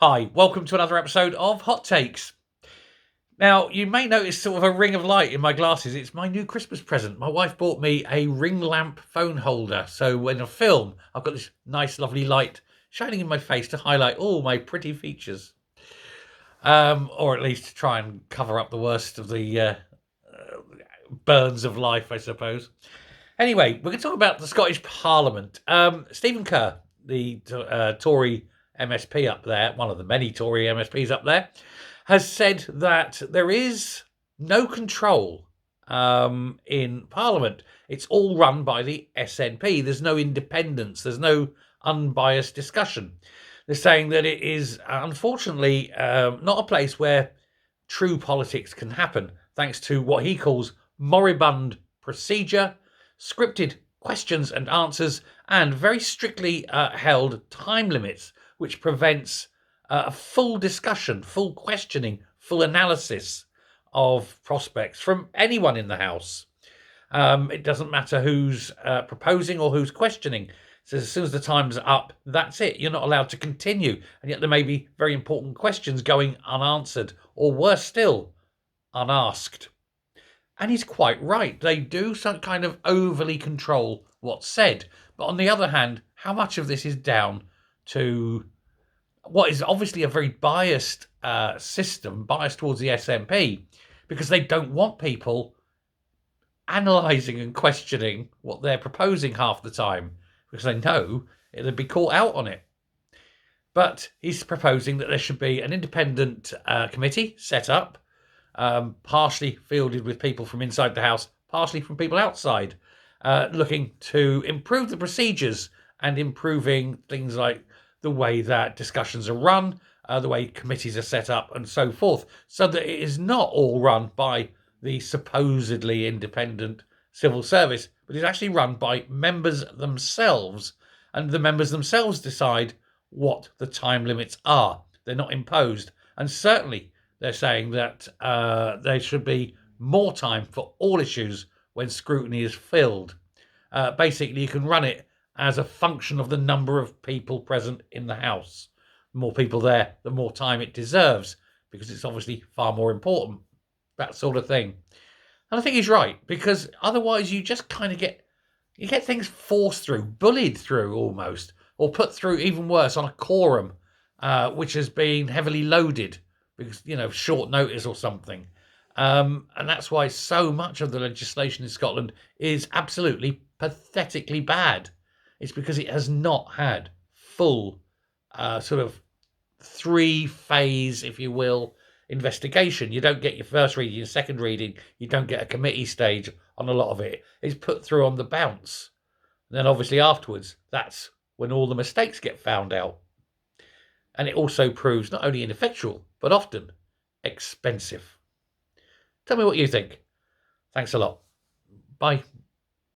Hi, welcome to another episode of Hot Takes. Now, you may notice sort of a ring of light in my glasses. It's my new Christmas present. My wife bought me a ring lamp phone holder. So when I film, I've got this nice, lovely light shining in my face to highlight all my pretty features. Or at least to try and cover up the worst of the burns of life, I suppose. Anyway, we're going to talk about the Scottish Parliament. Stephen Kerr, the Tory MSP up there, one of the many Tory MSPs up there, has said that there is no control in Parliament. It's all run by the SNP. There's no independence. There's no unbiased discussion. They're saying that it is, unfortunately, not a place where true politics can happen, thanks to what he calls moribund procedure, scripted questions and answers, and very strictly held time limits, which prevents a full discussion, full questioning, full analysis of prospects from anyone in the House. It doesn't matter who's proposing or who's questioning. So as soon as the time's up, that's it. You're not allowed to continue. And yet there may be very important questions going unanswered, or worse still, unasked. And he's quite right. They do some kind of overly control what's said. But on the other hand, how much of this is down to what is obviously a very biased system, biased towards the SNP, because they don't want people analysing and questioning what they're proposing half the time, because they know it'll be caught out on it. But he's proposing that there should be an independent committee set up, partially fielded with people from inside the House, partially from people outside, looking to improve the procedures and improving things like the way that discussions are run, the way committees are set up, and so forth, so that it is not all run by the supposedly independent civil service, but is actually run by members themselves, and the members themselves decide what the time limits are. They're not imposed, and certainly they're saying that there should be more time for all issues when scrutiny is filled. Basically, you can run it as a function of the number of people present in the House. The more people there, the more time it deserves, because it's obviously far more important, that sort of thing. And I think he's right, because otherwise you just kind of get things forced through, bullied through almost, or put through, even worse, on a quorum, which has been heavily loaded because, short notice or something. And that's why so much of the legislation in Scotland is absolutely pathetically bad. It's because it has not had full sort of three-phase, if you will, investigation. You don't get your first reading, your second reading. You don't get a committee stage on a lot of it. It's put through on the bounce. And then obviously afterwards, that's when all the mistakes get found out. And it also proves not only ineffectual, but often expensive. Tell me what you think. Thanks a lot. Bye.